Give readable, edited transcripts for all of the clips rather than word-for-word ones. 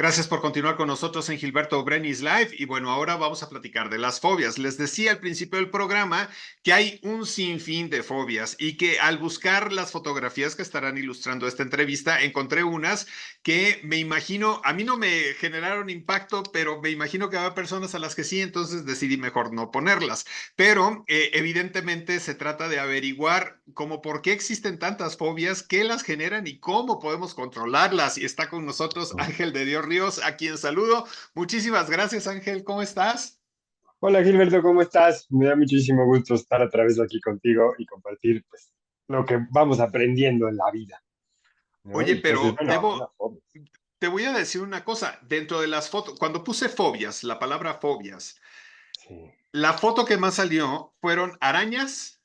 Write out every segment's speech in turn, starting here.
Gracias por continuar con nosotros en Gilberto Brenis Live. Y bueno, ahora vamos a platicar de las fobias. Les decía al principio del programa que hay un sinfín de fobias y que al buscar las fotografías que estarán ilustrando esta entrevista, encontré unas que me imagino, a mí no me generaron impacto, pero me imagino que habrá personas a las que sí, entonces decidí mejor no ponerlas. Pero evidentemente se trata de averiguar cómo por qué existen tantas fobias, qué las generan y cómo podemos controlarlas. Y está con nosotros Ángel de Dios Ríos, a quien saludo. Muchísimas gracias, Ángel. ¿Cómo estás? Hola Gilberto, ¿cómo estás? Me da muchísimo gusto estar otra vez aquí contigo y compartir pues lo que vamos aprendiendo en la vida, ¿no? Oye, Entonces, pero bueno, ahora fobias. te voy a decir una cosa. Dentro de las fotos, cuando puse fobias, la palabra fobias, Sí, la foto que más salió fueron arañas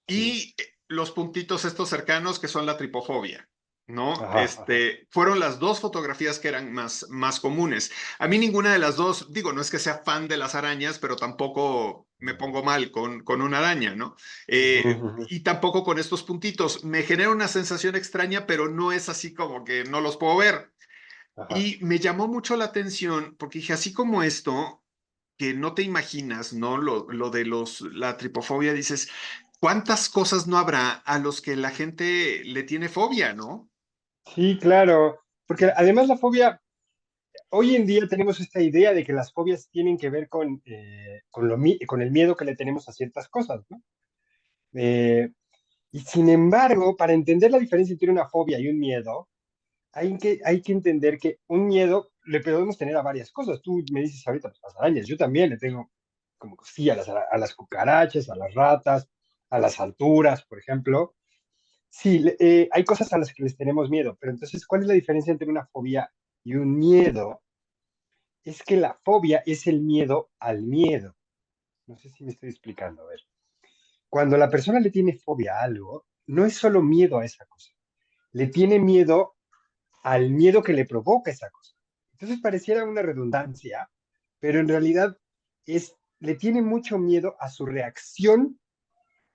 sí. y los puntitos estos cercanos que son la tripofobia, ¿no? Ajá, ajá. Fueron las dos fotografías que eran más comunes. A mí ninguna de las dos, digo, no es que sea fan de las arañas, pero tampoco me pongo mal con una araña, ¿no? Ujú, ujú. Y tampoco con estos puntitos. Me genera una sensación extraña, pero no es así como que no los puedo ver. Ajá. Y me llamó mucho la atención porque dije, así como esto, que no te imaginas, ¿no? Lo de la tripofobia, dices, ¿cuántas cosas no habrá a los que la gente le tiene fobia, ¿no? Sí, claro, porque además la fobia, hoy en día tenemos esta idea de que las fobias tienen que ver con el miedo que le tenemos a ciertas cosas, ¿no? Eh, y sin embargo, para entender la diferencia entre una fobia y un miedo, hay que entender que un miedo le podemos tener a varias cosas. Tú me dices ahorita, pues, las arañas, yo también le tengo como que sí a las cucarachas, a las ratas, a las alturas, por ejemplo. Sí, hay cosas a las que les tenemos miedo, pero entonces, ¿cuál es la diferencia entre una fobia y un miedo? Es que la fobia es el miedo al miedo. No sé si me estoy explicando. A ver, cuando la persona le tiene fobia a algo, no es solo miedo a esa cosa, le tiene miedo al miedo que le provoca esa cosa. Entonces pareciera una redundancia, pero en realidad le tiene mucho miedo a su reacción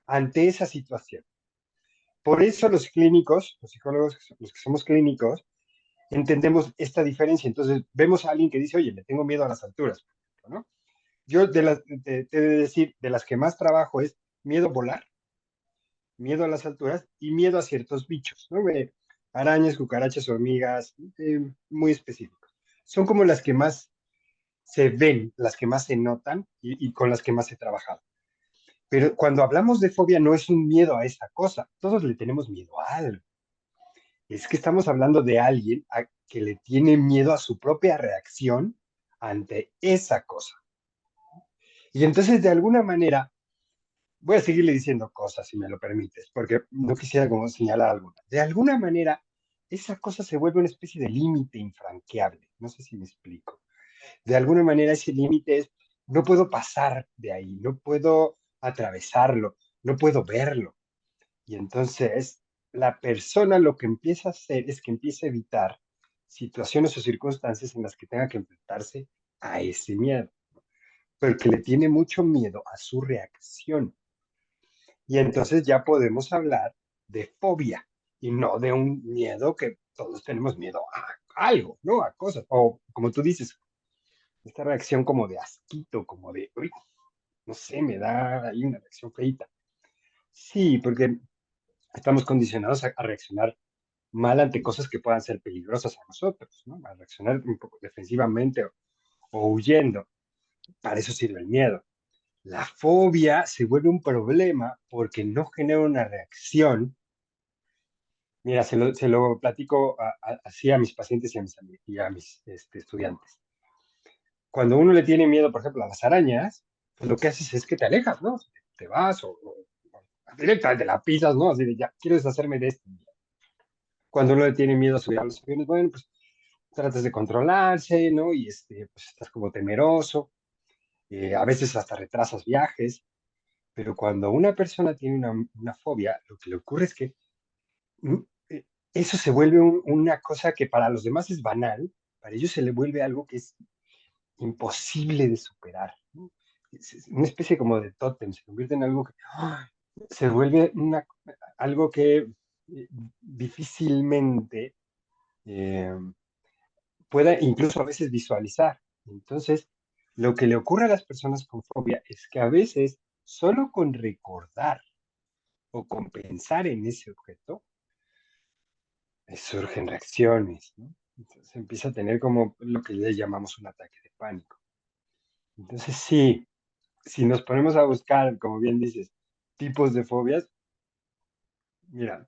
ante esa situación. Por eso los clínicos, los psicólogos, los que somos clínicos, entendemos esta diferencia. Entonces vemos a alguien que dice, oye, le tengo miedo a las alturas, ¿no? Yo te he de decir, de las que más trabajo es miedo a volar, miedo a las alturas y miedo a ciertos bichos, ¿no? Arañas, cucarachas, hormigas, muy específicos. Son como las que más se ven, las que más se notan y con las que más he trabajado. Pero cuando hablamos de fobia no es un miedo a esa cosa, todos le tenemos miedo a algo. Es que estamos hablando de alguien que le tiene miedo a su propia reacción ante esa cosa. Y entonces, de alguna manera, voy a seguirle diciendo cosas, si me lo permites, porque no quisiera como señalar alguna. De alguna manera, esa cosa se vuelve una especie de límite infranqueable. No sé si me explico. De alguna manera, ese límite es, no puedo pasar de ahí, no puedo atravesarlo, no puedo verlo. Y entonces, la persona lo que empieza a hacer es que empieza a evitar situaciones o circunstancias en las que tenga que enfrentarse a ese miedo, porque le tiene mucho miedo a su reacción. Y entonces ya podemos hablar de fobia y no de un miedo que todos tenemos miedo a algo, ¿no? A cosas. O como tú dices, esta reacción como de asquito, como de, uy, no sé, me da ahí una reacción feita. Sí, porque estamos condicionados a reaccionar mal ante cosas que puedan ser peligrosas a nosotros, ¿no? A reaccionar un poco defensivamente o huyendo. Para eso sirve el miedo. La fobia se vuelve un problema porque no genera una reacción. Mira, se lo platico así a mis pacientes y a mis estudiantes. Cuando uno le tiene miedo, por ejemplo, a las arañas, pues lo que haces es que te alejas, ¿no? Te vas o directamente la pisas, ¿no? Así de ya, quiero deshacerme de esto. Cuando uno le tiene miedo a subir a los aviones, bueno, pues tratas de controlarse, ¿no? Y pues estás como temeroso, a veces hasta retrasas viajes, pero cuando una persona tiene una fobia, lo que le ocurre es que mm, eh, eso se vuelve una cosa que para los demás es banal, para ellos se le vuelve algo que es imposible de superar, ¿no? Es una especie como de tótem, se convierte en algo que se vuelve algo que difícilmente eh, pueda incluso a veces visualizar. Entonces, lo que le ocurre a las personas con fobia es que a veces solo con recordar o con pensar en ese objeto, surgen reacciones, ¿no? Entonces empieza a tener como lo que le llamamos un ataque de pánico. Entonces, sí, si nos ponemos a buscar, como bien dices, tipos de fobias, mira,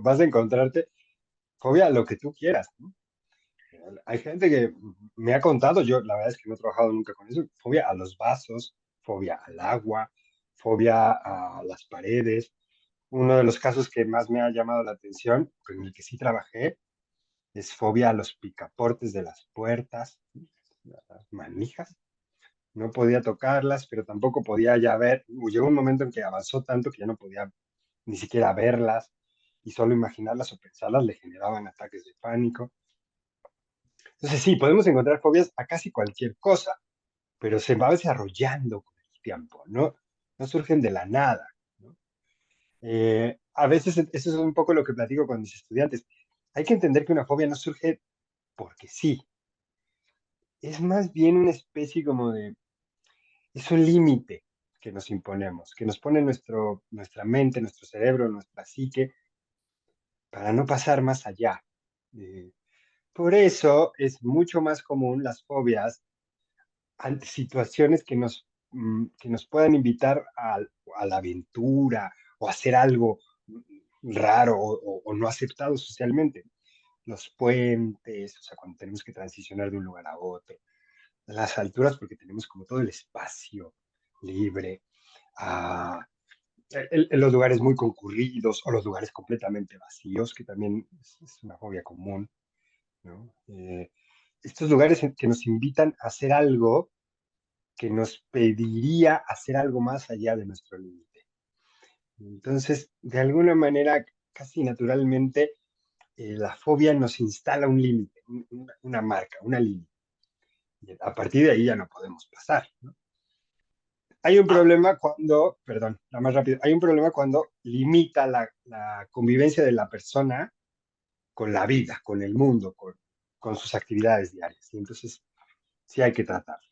vas a encontrarte fobia a lo que tú quieras, ¿no? Hay gente que me ha contado, yo la verdad es que no he trabajado nunca con eso, fobia a los vasos, fobia al agua, fobia a las paredes. Uno de los casos que más me ha llamado la atención, con el que sí trabajé, es fobia a los picaportes de las puertas, las manijas. No podía tocarlas, pero tampoco podía ya ver. Llegó un momento en que avanzó tanto que ya no podía ni siquiera verlas y solo imaginarlas o pensarlas le generaban ataques de pánico. Entonces sí, podemos encontrar fobias a casi cualquier cosa, pero se va desarrollando con el tiempo, ¿no? No surgen de la nada, ¿no? A veces eso es un poco lo que platico con mis estudiantes. Hay que entender que una fobia no surge porque sí, es más bien una especie como de, es un límite que nos imponemos, que nos pone nuestra mente, nuestro cerebro, nuestra psique, para no pasar más allá. Eh, por eso es mucho más común las fobias ante situaciones que nos puedan invitar a la aventura o hacer algo raro o no aceptado socialmente. Los puentes, o sea, cuando tenemos que transicionar de un lugar a otro, las alturas porque tenemos como todo el espacio libre, ah, en los lugares muy concurridos o los lugares completamente vacíos, que también es una fobia común, ¿no? Estos lugares que nos invitan a hacer algo que nos pediría hacer algo más allá de nuestro límite. Entonces, de alguna manera, casi naturalmente, la fobia nos instala un límite, una marca, una línea. Y a partir de ahí ya no podemos pasar, ¿no? Hay un Ah, problema cuando, perdón, la más rápido, hay un problema cuando limita la convivencia de la persona con la vida, con el mundo, con sus actividades diarias. Y entonces sí hay que tratarlo,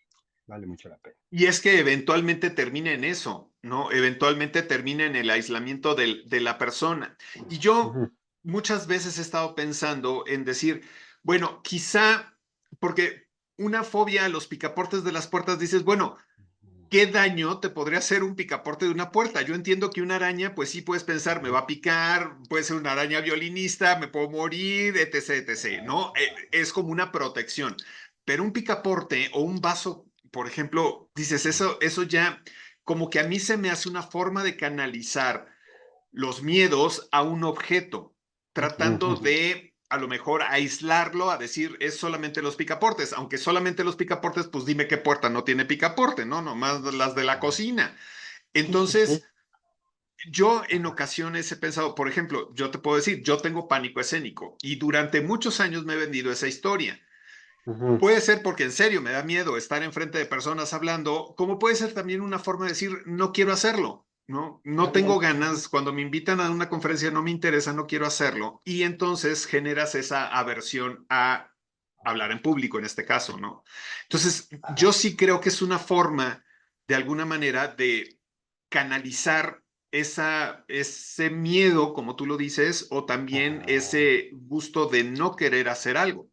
vale mucho la pena. y es que eventualmente termina en eso, ¿no? Eventualmente termina en el aislamiento de la persona. Y yo Ujú, muchas veces he estado pensando en decir, bueno, quizá, porque una fobia a los picaportes de las puertas, dices, bueno, ¿qué daño te podría hacer un picaporte de una puerta? Yo entiendo que una araña, pues sí puedes pensar, me va a picar, puede ser una araña violinista, me puedo morir, etc., etc., ¿no? Es como una protección. Pero un picaporte o un vaso, por ejemplo, dices, eso ya, como que a mí se me hace una forma de canalizar los miedos a un objeto, ujú, tratando ujú, de a lo mejor aislarlo a decir es solamente los picaportes, aunque solamente los picaportes, pues dime qué puerta no tiene picaporte, ¿no? Nomás las de la ajá. cocina. Sí, sí, Entonces, sí. yo en Ajá. ocasiones he pensado, por ejemplo, yo te puedo decir, yo tengo pánico escénico y durante muchos años me he vendido esa historia. Ujú, Puede ser porque en serio me da miedo estar enfrente de personas hablando, como puede ser también una forma de decir, no quiero hacerlo, ¿no? No tengo ujú, ganas, cuando me invitan a una conferencia no me interesa, no quiero hacerlo. Y entonces generas esa aversión a hablar en público en este caso, ¿no? Entonces, yo ajá, sí creo que es una forma, de alguna manera, de canalizar ese miedo, como tú lo dices, o también ajá. ese gusto de no querer hacer algo.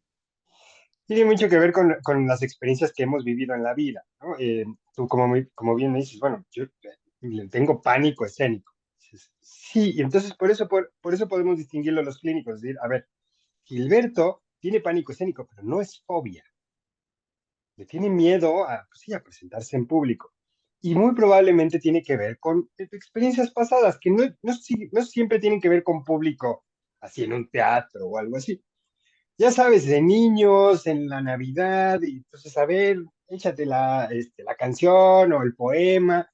Tiene mucho que ver con las experiencias que hemos vivido en la vida, ¿no? Tú, como bien me dices, bueno, yo le tengo pánico escénico. Dices, sí, y entonces por eso podemos distinguirlo los clínicos. Es decir, a ver, Gilberto tiene pánico escénico, pero no es fobia. Le tiene miedo a, pues sí, a presentarse en público. Y muy probablemente tiene que ver con experiencias pasadas, que no siempre tienen que ver con público, así en un teatro o algo así. Ya sabes, de niños, en la Navidad, y entonces, a ver, échate la canción o el poema,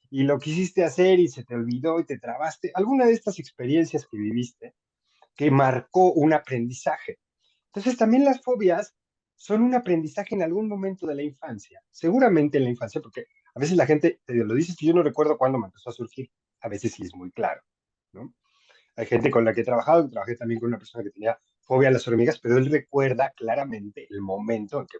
y lo quisiste hacer y se te olvidó y te trabaste. Alguna de estas experiencias que viviste que marcó un aprendizaje. Entonces, también las fobias son un aprendizaje en algún momento de la infancia, seguramente en la infancia, porque a veces la gente te lo dice que yo no recuerdo cuándo me empezó a surgir, a veces sí es muy claro, ¿no? Hay gente con la que he trabajado, trabajé también con una persona que tenía fobia a las hormigas, pero él recuerda claramente el momento en que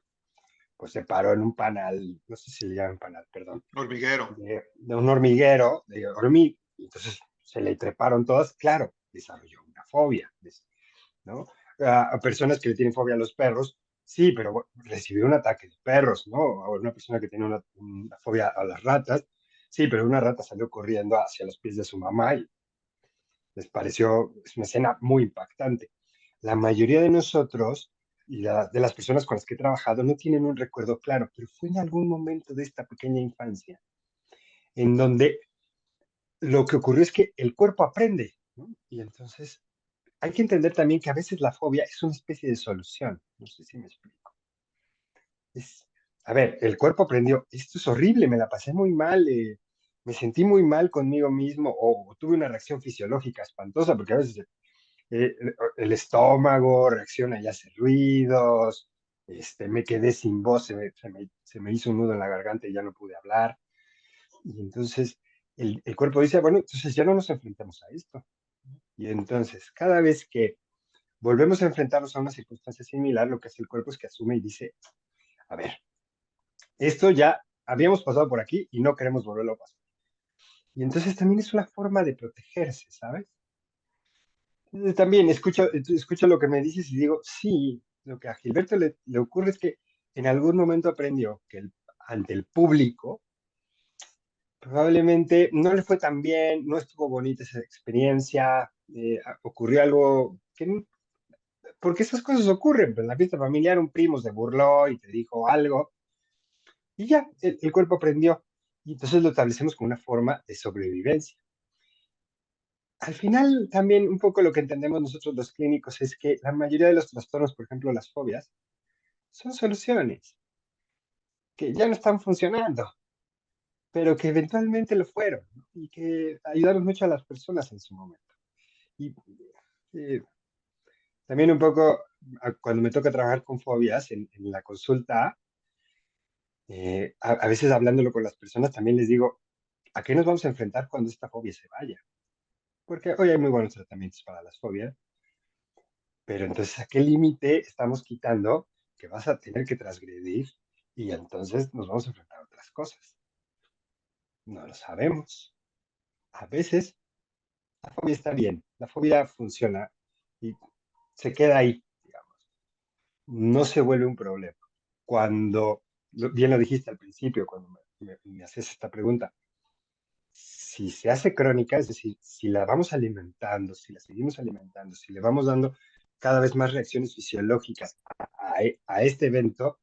pues, se paró en un panal, no sé si le llaman panal, perdón, Hormiguero. de un hormiguero, de hormigas, y entonces se le treparon todas, claro, desarrolló una fobia, ¿no? A personas que le tienen fobia a los perros, sí, pero bueno, recibió un ataque de perros, ¿no? O una persona que tiene una fobia a las ratas, sí, pero una rata salió corriendo hacia los pies de su mamá y les pareció, es una escena muy impactante. La mayoría de nosotros y de las personas con las que he trabajado no tienen un recuerdo claro, pero fue en algún momento de esta pequeña infancia en donde lo que ocurrió es que el cuerpo aprende, ¿no? Y entonces hay que entender también que a veces la fobia es una especie de solución. No sé si me explico. Es, a ver, el cuerpo aprendió, esto es horrible, me la pasé muy mal, me sentí muy mal conmigo mismo o tuve una reacción fisiológica espantosa, porque a veces el estómago reacciona y hace ruidos, me quedé sin voz, se me hizo un nudo en la garganta y ya no pude hablar. Y entonces el cuerpo dice, bueno, entonces ya no nos enfrentamos a esto. Y entonces, cada vez que volvemos a enfrentarnos a una circunstancia similar, lo que hace el cuerpo es que asume y dice, a ver, esto ya habíamos pasado por aquí y no queremos volverlo a pasar. Y entonces también es una forma de protegerse, ¿sabes? También escucho lo que me dices y digo, sí, lo que a Gilberto le ocurre es que en algún momento aprendió que ante el público probablemente no le fue tan bien, no estuvo bonita esa experiencia, ocurrió algo porque esas cosas ocurren, pero en la fiesta familiar un primo se burló y te dijo algo y ya, el cuerpo aprendió y entonces lo establecemos como una forma de sobrevivencia. Al final, también un poco lo que entendemos nosotros los clínicos es que la mayoría de los trastornos, por ejemplo, las fobias, son soluciones que ya no están funcionando, pero que eventualmente lo fueron, ¿no? Y que ayudaron mucho a las personas en su momento. Y eh, también un poco, cuando me toca trabajar con fobias en la consulta, a veces hablándolo con las personas, también les digo, ¿a qué nos vamos a enfrentar cuando esta fobia se vaya? Porque hoy hay muy buenos tratamientos para las fobias, pero entonces, ¿a qué límite estamos quitando que vas a tener que transgredir y entonces nos vamos a enfrentar a otras cosas? No lo sabemos. A veces la fobia está bien, la fobia funciona y se queda ahí, digamos. No se vuelve un problema. Cuando, bien lo dijiste al principio, cuando me haces esta pregunta, si se hace crónica, es decir, si la vamos alimentando, si la seguimos alimentando, si le vamos dando cada vez más reacciones fisiológicas a este evento,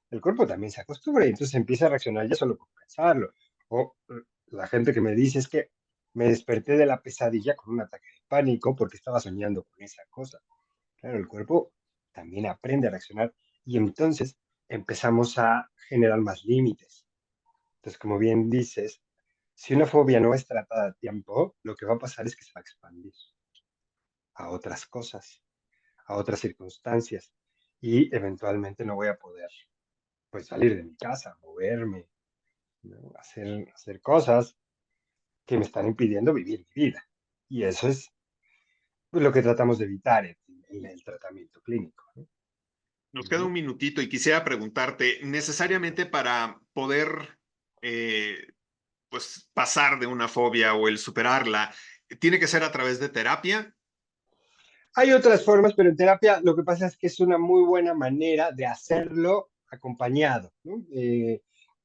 el cuerpo también se acostumbra y entonces empieza a reaccionar ya solo por pensarlo. O la gente que me dice es que me desperté de la pesadilla con un ataque de pánico porque estaba soñando con esa cosa. Claro, el cuerpo también aprende a reaccionar y entonces empezamos a generar más límites. Entonces, como bien dices, si una fobia no es tratada a tiempo, lo que va a pasar es que se va a expandir a otras cosas, a otras circunstancias y eventualmente no voy a poder pues salir de mi casa, moverme, ¿no? Hacer cosas que me están impidiendo vivir mi vida. Y eso es pues, lo que tratamos de evitar en el tratamiento clínico, ¿no? Nos queda Ujú. un minutito y quisiera preguntarte, necesariamente para poder pues pasar de una fobia o el superarla, ¿tiene que ser a través de terapia? Hay otras formas, pero en terapia lo que pasa es que es una muy buena manera de hacerlo acompañado, ¿no?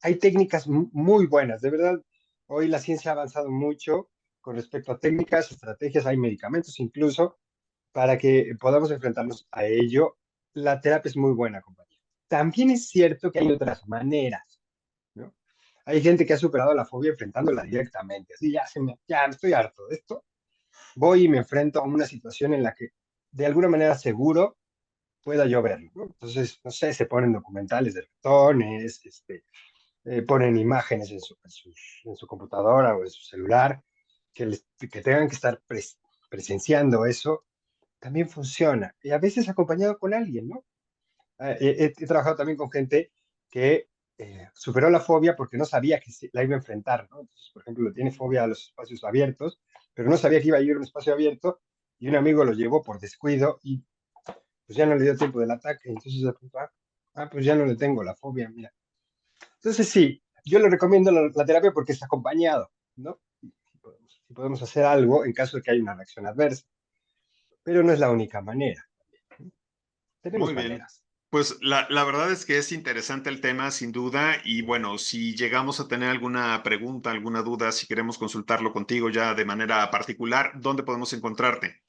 Hay técnicas muy buenas, de verdad. Hoy la ciencia ha avanzado mucho con respecto a técnicas, estrategias, hay medicamentos incluso para que podamos enfrentarnos a ello. La terapia es muy buena compañía. También es cierto que hay otras maneras, ¿no? Hay gente que ha superado la fobia enfrentándola directamente. Así, ya estoy harto de esto. Voy y me enfrento a una situación en la que de alguna manera seguro pueda yo verlo, ¿no? Entonces, no sé, se ponen documentales de ratones, ponen imágenes en su computadora o en su celular, que tengan que estar presenciando eso, también funciona. Y a veces acompañado con alguien, ¿no? He trabajado también con gente que superó la fobia porque no sabía que la iba a enfrentar, ¿no? Entonces, por ejemplo, tiene fobia a los espacios abiertos, pero no sabía que iba a ir a un espacio abierto y un amigo lo llevó por descuido y pues ya no le dio tiempo del ataque, entonces de pronto, pues ya no le tengo la fobia, mira. Entonces sí, yo le recomiendo la terapia porque está acompañado, ¿no? Si podemos hacer algo en caso de que haya una reacción adversa, pero no es la única manera. Tenemos Muy bien. maneras. Pues la verdad es que es interesante el tema, sin duda, y bueno, si llegamos a tener alguna pregunta, alguna duda, si queremos consultarlo contigo ya de manera particular, ¿dónde podemos encontrarte?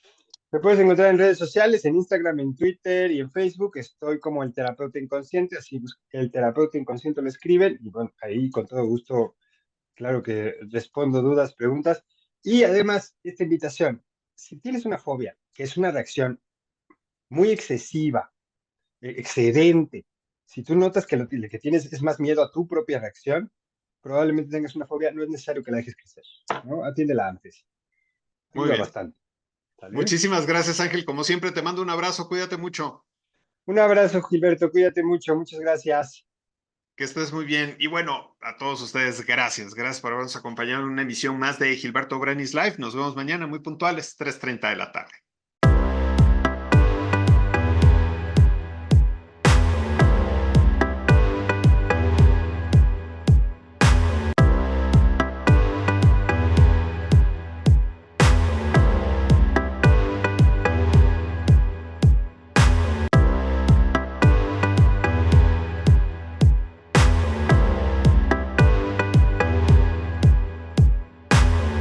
Me puedes encontrar en redes sociales, en Instagram, en Twitter y en Facebook. Estoy como el terapeuta inconsciente, así el terapeuta inconsciente lo escriben y bueno, ahí con todo gusto, claro que respondo dudas, preguntas. Y además, esta invitación, si tienes una fobia, que es una reacción muy excesiva, excedente, si tú notas que lo que tienes es más miedo a tu propia reacción, probablemente tengas una fobia, no es necesario que la dejes crecer, ¿no? Atiéndela antes, Muy ayuda bien. bastante, ¿sale? Muchísimas gracias, Ángel. Como siempre, te mando un abrazo. Cuídate mucho. Un abrazo, Gilberto, cuídate mucho, muchas gracias. Que estés muy bien. Y bueno, a todos ustedes, gracias. Gracias por habernos acompañado en una emisión más de Gilberto Brenis Live. Nos vemos mañana muy puntuales, 3:30 de la tarde.